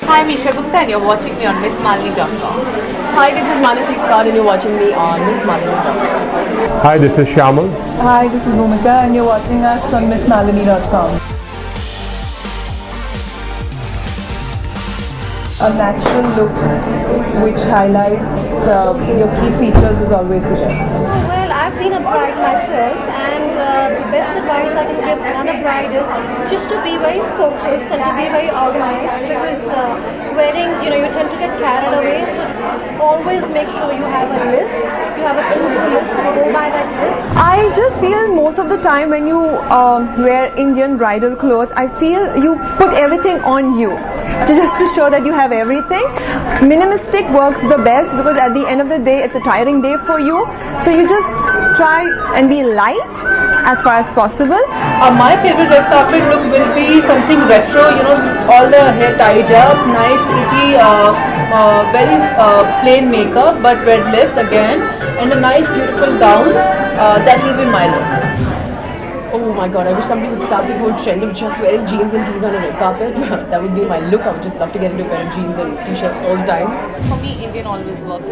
Hi, I'm Isha Gupta and you're watching me on MissMalini.com. Hi, this is Manasi Scott and you're watching me on MissMalini.com. Hi, this is Shyamal. Hi, this is Bhumika and you're watching us on MissMalini.com. A natural look which highlights your key features is always the best. Well, I've been a bride myself, and the best advice I can give another bride is just to be very focused and to be very organized, because weddings, you tend to get carried away. So always make sure you have a list, you have a to-do list, and go by that list. I just feel most of the time when you wear Indian bridal clothes, I feel you put everything on you just to show that you have everything. Minimalistic works the best because at the end of the day it's a tiring day for you, so you just try and be light as far as possible. My favorite red carpet look will be something retro, all the hair tied up, nice, pretty, very plain makeup, but red lips again, and a nice, beautiful gown. That will be my look. Oh my god, I wish somebody would start this whole trend of just wearing jeans and tees on a red carpet. That would be my look. I would just love to get into wearing jeans and t-shirt all the time. For me, Indian always works.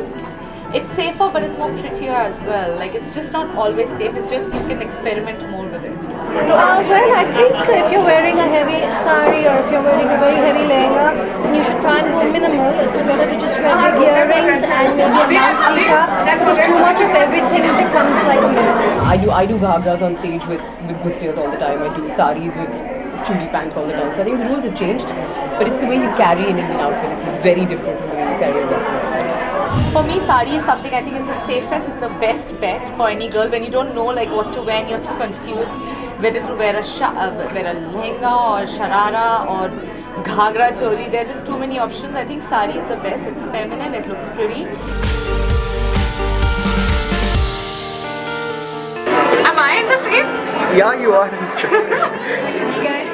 It's safer, but it's more prettier as well. Like, it's just not always safe. It's just you can experiment more with it. Well, I think if you're wearing a heavy sari or if you're wearing a very heavy lehenga, then you should try and go minimal. It's better to just wear big earrings and maybe a mouth tikka, because too much of everything becomes like a mess. I do ghagras on stage with busters all the time. I do saris with chudi pants all the time. So I think the rules have changed, but it's the way you carry an Indian outfit. It's very different from the way you carry a Western outfit. For me, sari is something I think is the safest, is the best bet for any girl when you don't know like what to wear and you're too confused whether to wear a lehenga or sharara or ghagra choli. There are just too many options. I think sari is the best. It's feminine, it looks pretty. Am I in the frame? Yeah, you are in the frame. Guys,